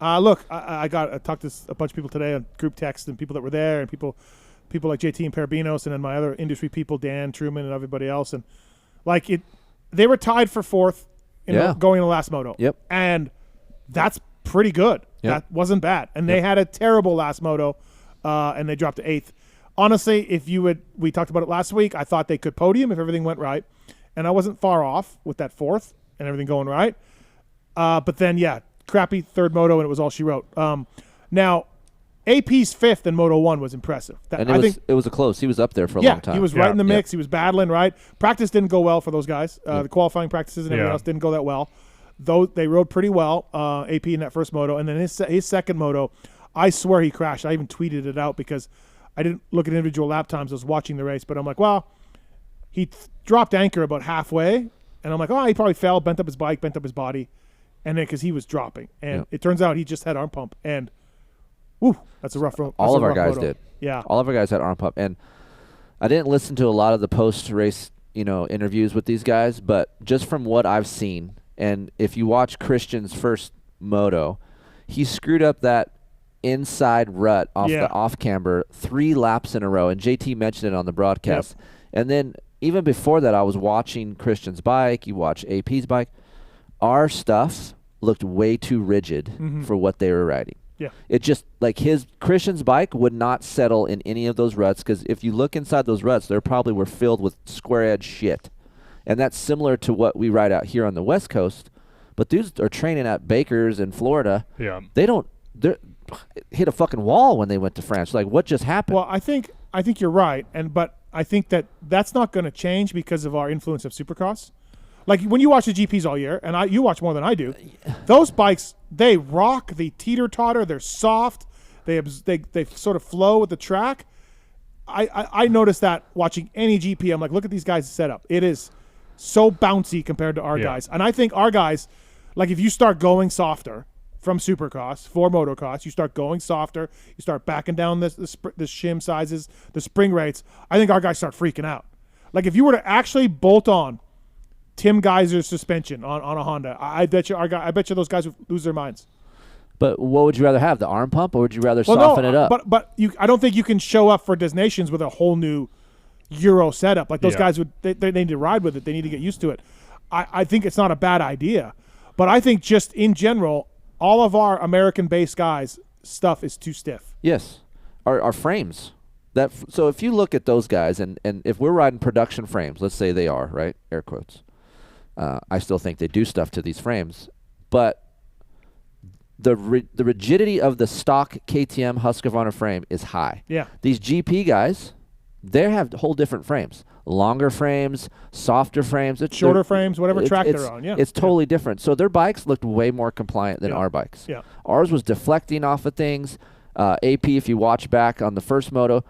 Look, I talked to a bunch of people today on group text and people that were there and people like JT and Parabinos and then my other industry people, Dan Truman and everybody else. And they were tied for fourth going in the last moto. Yep. And that's pretty good. Yep. That wasn't bad. And they had a terrible last moto and they dropped to eighth. Honestly, we talked about it last week, I thought they could podium if everything went right. And I wasn't far off with that fourth and everything going right. But then, crappy third moto, and it was all she wrote. Now, AP's fifth in Moto 1 was impressive. It was a close. He was up there for a long time. He was right in the mix. He was battling, right? Practice didn't go well for those guys. The qualifying practices and everything else didn't go that well. Though they rode pretty well, AP in that first moto. And then his second moto, I swear he crashed. I even tweeted it out because I didn't look at individual lap times. I was watching the race. But I'm like, well, he dropped anchor about halfway. And I'm like, he probably fell, bent up his bike, bent up his body. And then because he was dropping. And it turns out he just had arm pump. And, that's a rough road. All of our guys did. Yeah. All of our guys had arm pump. And I didn't listen to a lot of the post-race, interviews with these guys. But just from what I've seen, and if you watch Christian's first moto, he screwed up that inside rut off the off-camber 3 laps in a row. And JT mentioned it on the broadcast. Yep. And then even before that, I was watching Christian's bike. You watch AP's bike. Our stuff looked way too rigid for what they were riding. Yeah. It just, Christian's bike would not settle in any of those ruts because if you look inside those ruts, they probably were filled with square edge shit. And that's similar to what we ride out here on the West Coast. But dudes are training at Baker's in Florida. Yeah. They hit a fucking wall when they went to France. What just happened? Well, I think you're right. But I think that's not going to change because of our influence of Supercross. When you watch the GPs all year, and you watch more than I do, those bikes, they rock, they teeter-totter, they're soft, they sort of flow with the track. I noticed that watching any GP. I'm like, look at these guys' setup. It is so bouncy compared to our guys. And I think our guys, if you start going softer from Supercross for motocross, you start going softer, you start backing down the shim sizes, the spring rates, I think our guys start freaking out. If you were to actually bolt on Tim Geiser's suspension on a Honda, I bet you those guys would lose their minds. But what would you rather have, the arm pump, or would you rather soften it up? But I don't think you can show up for Destinations with a whole new Euro setup. Those guys they need to ride with it. They need to get used to it. I think it's not a bad idea, but I think just in general, all of our American-based guys' stuff is too stiff. Yes, our frames. So if you look at those guys, and if we're riding production frames, let's say they are, right, air quotes. I still think they do stuff to these frames, but the rigidity of the stock KTM Husqvarna frame is high. Yeah. These GP guys, they have whole different frames, longer frames, softer frames, shorter frames, whatever track they're on. Yeah. It's totally different. So their bikes looked way more compliant than our bikes. Yeah. Ours was deflecting off of things. AP, if you watch back on the first moto,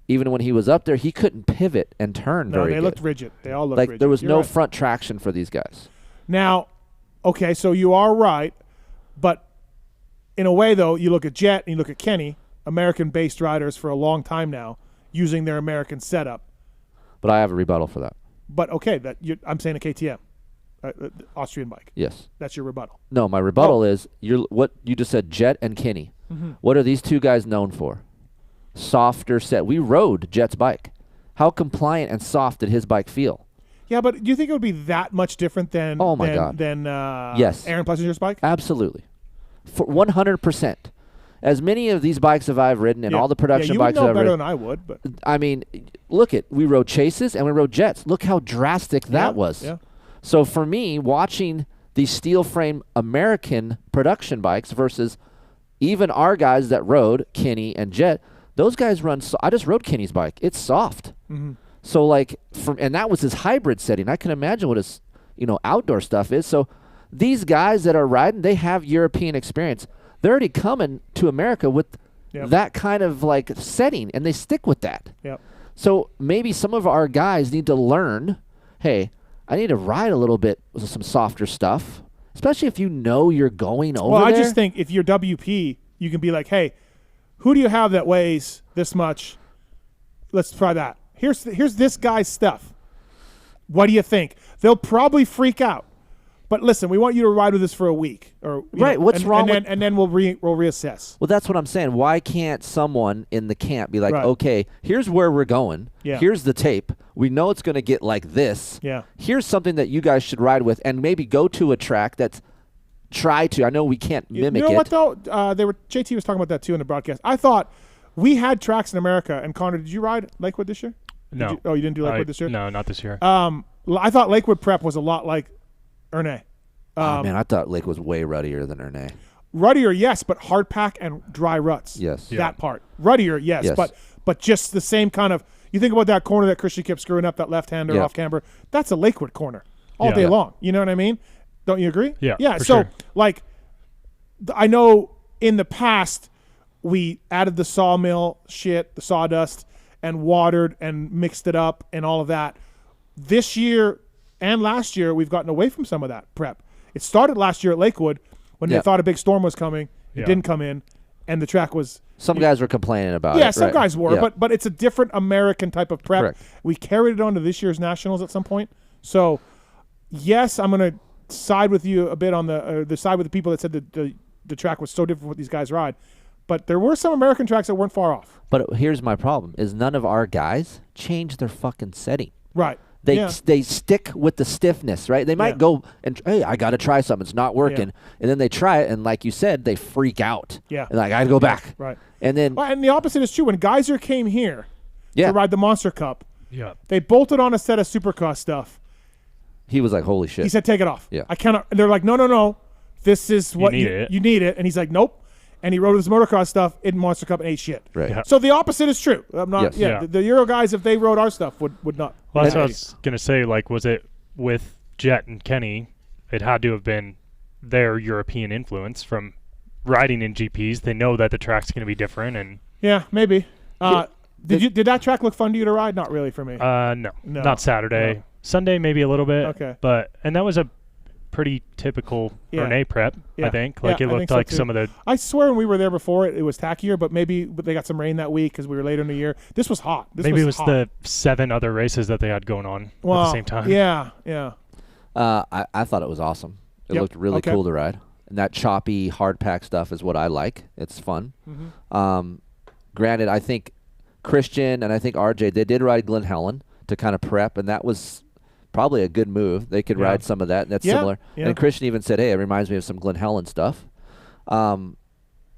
even when he was up there, he couldn't pivot and turn very good. They looked rigid. They all looked rigid. There was no front traction for these guys. Now, okay, so you are right, but in a way, though, you look at Jet and you look at Kenny, American-based riders for a long time now, using their American setup. But I have a rebuttal for that. But, okay, I'm saying a KTM, Austrian bike. Yes. That's your rebuttal. No, my rebuttal is what you just said, Jet and Kenny. Mm-hmm. What are these two guys known for? Softer set. We rode Jet's bike. How compliant and soft did his bike feel? Yeah, but do you think it would be that much different than yes. Aaron Plessinger's bike? Absolutely. For 100%. As many of these bikes have I've ridden and all the production bikes I've ridden. You would know better than I would. But I mean, we rode Chases and we rode Jets. Look how drastic that was. Yeah. So for me, watching these steel frame American production bikes versus even our guys that rode Kenny and Jet, those guys run. I just rode Kenny's bike. It's soft. Mm-hmm. So and that was his hybrid setting. I can imagine what his outdoor stuff is. So these guys that are riding, they have European experience. They're already coming to America with that kind of setting, and they stick with that. Yep. So maybe some of our guys need to learn. Hey, I need to ride a little bit with some softer stuff, especially if you're going over. Well, there. I just think if you're WP, you can be like, hey, who do you have that weighs this much? Let's try that. Here's this guy's stuff. What do you think? They'll probably freak out. But listen, we want you to ride with us for a week, or Right, what's wrong with- and then we'll reassess. Well, that's what I'm saying. Why can't someone in the camp be like, Right. okay, here's where we're going. Yeah. Here's the tape. We know it's going to get like this. Yeah. Here's something that you guys should ride with, and maybe go to a track that's try to. I know we can't mimic You know it. what though? JT was talking about that too in the broadcast. I thought we had tracks in America. And Connor, did you ride Lakewood this year? No. You didn't do Lakewood this year? No, not this year. I thought Lakewood Prep was a lot like Ernay. Oh, man, I thought Lake was way ruddier than Ernay. Ruddier, yes, but hard pack and dry ruts. Yes. Yeah. That part. Ruddier, yes, but just the same kind of. You think about that corner that Christian kept screwing up, that left-hander Yeah. off camber. That's a Lakewood corner all Yeah. day Yeah. long. You know what I mean? Don't you agree? Yeah, Yeah. for So sure. like, I know in the past we added the sawmill shit, the sawdust, and watered and mixed it up and all of that. This year and last year we've gotten away from some of that prep. It started last year at Lakewood when they thought a big storm was coming. It Yeah. didn't come in, and the track was. Some guys were complaining about it. Yeah, some right. guys were, Yeah. but it's a different American type of prep. Correct. We carried it on to this year's nationals at some point. So, yes, I'm going to side with you a bit on the side with the people that said that the track was so different from what these guys ride. But there were some American tracks that weren't far off. But here's my problem: is none of our guys change their fucking setting. Right. They stick with the stiffness, right? They might Yeah. go and, hey, I got to try something. It's not working. And then they try it, and like you said, they freak out. Yeah. And like, I got to go back. Right. And then, Well, and the opposite is true. When Geyser came here to ride the Monster Cup, Yeah. they bolted on a set of Supercross stuff. he was like, holy shit. He said, take it off. Yeah. I cannot. And they're like, no. This is what need it. you need it. And he's like, nope. And he rode his motocross stuff in Monster Cup and ate shit. Right. Yeah. So the opposite is true. I'm not. Yes. Yeah. Yeah. The Euro guys, if they rode our stuff, would not. Well, that's Yeah. what I was going to say. Like, was it with Jet and Kenny? It had to have been their European influence from riding in GPs. They know that the track's going to be different. And Yeah, maybe. Did that track look fun to you to ride? Not really for me. no, not Saturday. No. Sunday, maybe a little bit. Okay. And that was a pretty typical Renee prep, Yeah. I think. Like, Yeah, it I looked think so like too. some of the. I swear when we were there before, it was tackier, but they got some rain that week because we were later in the year. This was hot. Maybe it was hot. the 7 other races that they had going on at the same time. Yeah. I thought it was awesome. It Yep. looked really Okay. cool to ride. And that choppy, hard pack stuff is what I like. It's fun. Granted, I think Christian and I think RJ, they did ride Glen Helen to kind of prep, and that was probably a good move. They could Yeah. ride some of that, and that's Yeah, similar. yeah. And Christian even said, hey, it reminds me of some Glen Helen stuff.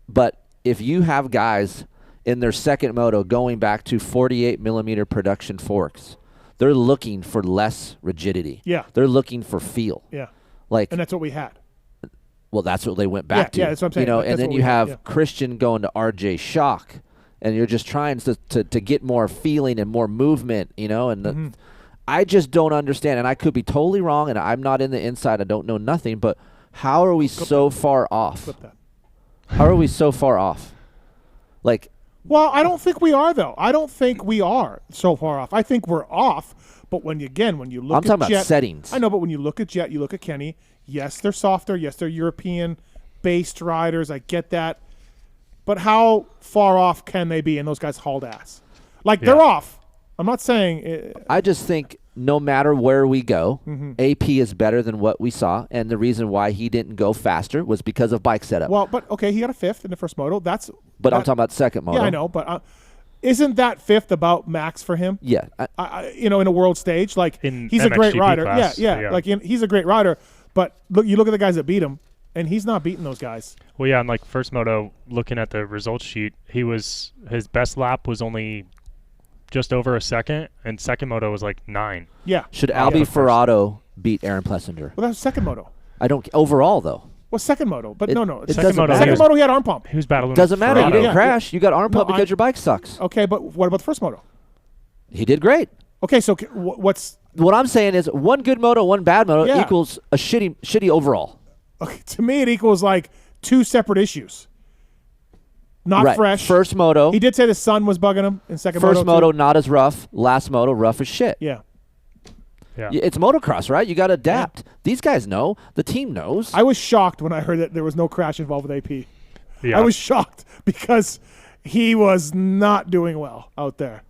But if you have guys in their second moto going back to 48 millimeter production forks, they're looking for less rigidity. Yeah. They're looking for feel. Yeah. Like, And that's what we had. well, that's what they went back to. Yeah, that's what I'm saying. You know, That's and then what you we had, have yeah. Christian going to RJ Shock, and you're just trying to get more feeling and more movement, you know, and I just don't understand, and I could be totally wrong, and I'm not in the inside. I don't know nothing, but how are we so far off? Flip that. How are we so far off? Like, Well, I don't think we are, though. I don't think we are so far off. I think we're off, but when you look I'm at talking about Jet, settings. I know, but when you look at Jet, you look at Kenny, yes, they're softer. Yes, they're European-based riders. I get that. But how far off can they be? And those guys hauled ass. Like, they're off. I'm not saying I just think no matter where we go, Mm-hmm. AP is better than what we saw, and the reason why he didn't go faster was because of bike setup. well, but okay, he got a fifth in the first moto. but I'm that- talking about second moto. Yeah, I know, but isn't that fifth about max for him? Yeah, In a world stage, like In he's a great MXGP rider. class, Yeah. Like he's a great rider. But you look at the guys that beat him, and he's not beating those guys. Well, yeah, and like first moto, looking at the results sheet, his best lap was only just over a second, and second moto was like 9. Yeah. should Yeah. Albie Ferrato beat Aaron Plessinger? Well, that was second moto. I don't overall though. Well, second moto, but It- no. it Second doesn't moto, matter. Second moto, he had arm pump. He was battling. Doesn't with matter. You Ferraro. didn't Yeah. crash. You got arm No, pump because your bike sucks. Okay, but what about the first moto? He did great. Okay, so what's What I'm saying is one good moto, one bad moto Yeah. equals a shitty overall. okay, to me? It equals like two separate issues. Not right. fresh. First moto. He did say the sun was bugging him in second First moto. moto too. not as rough. Last moto rough as shit. Yeah. Yeah. It's motocross, right? You got to adapt. These guys know. The team knows. I was shocked when I heard that there was no crash involved with AP. Yeah. I was shocked because he was not doing well out there.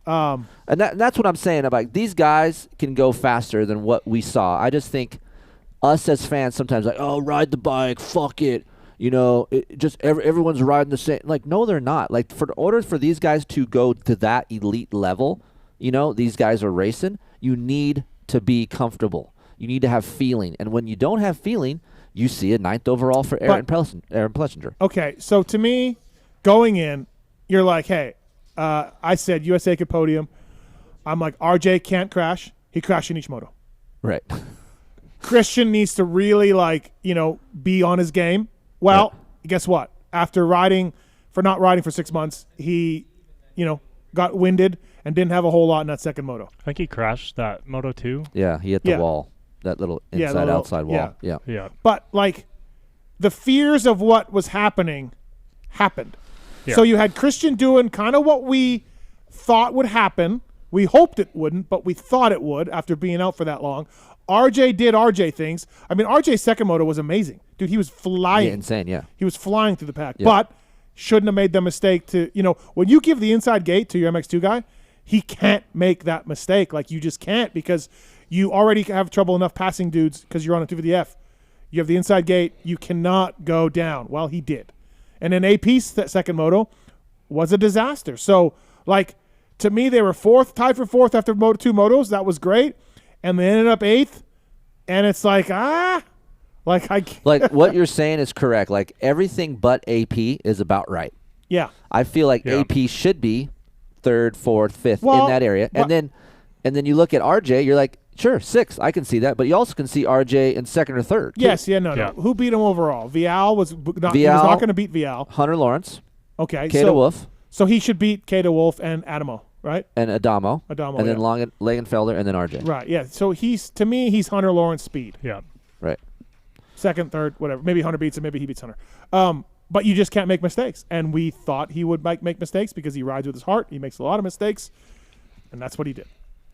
And that's what I'm saying about these guys can go faster than what we saw. I just think us as fans sometimes like, oh, ride the bike, fuck it. You know, everyone's riding the same. Like, no, they're not. Like, in order for these guys to go to that elite level, you know, these guys are racing, you need to be comfortable. You need to have feeling. And when you don't have feeling, you see a 9th overall for Aaron Plessinger. Okay, so to me, going in, you're like, hey, I said USA could podium. I'm like, RJ can't crash. He crashed in each moto. Right. Christian needs to really, like, you know, be on his game. Well, guess what? After not riding for 6 months, he, you know, got winded and didn't have a whole lot in that second moto. I think he crashed that Moto 2. Yeah, he hit the wall, that little inside-outside wall. Yeah. But, like, the fears of what was happening happened. Yeah. So you had Christian doing kind of what we thought would happen. We hoped it wouldn't, but we thought it would after being out for that long. RJ did RJ things. I mean, RJ's second moto was amazing. Dude, he was flying. Yeah, insane, yeah. He was flying through the pack. But shouldn't have made the mistake to, you know, when you give the inside gate to your MX2 guy, he can't make that mistake. Like, you just can't, because you already have trouble enough passing dudes because you're on a 250F. You have the inside gate. You cannot go down. Well, he did. And then AP's second moto was a disaster. So, like, to me, they were tied for fourth after Moto 2 motos. That was great. And they ended up 8th. And it's like, like, like, what you're saying is correct. Like, everything but AP is about right. Yeah. I feel like AP should be 3rd, 4th, 5th in that area. And then you look at RJ, you're like, sure, 6th, I can see that. But you also can see RJ in 2nd or 3rd. Yes, no. Who beat him overall? Vial was not going to beat Vial. Hunter Lawrence. Okay. Kato Wolf. So he should beat Kato Wolf and Adamo, right? And Adamo. And then Langenfelder, and then RJ. Right, yeah. So to me, he's Hunter Lawrence speed. Yeah. Right. 2nd, 3rd, whatever. Maybe Hunter beats him. Maybe he beats Hunter. But you just can't make mistakes. And we thought he would make mistakes because he rides with his heart. He makes a lot of mistakes. And that's what he did.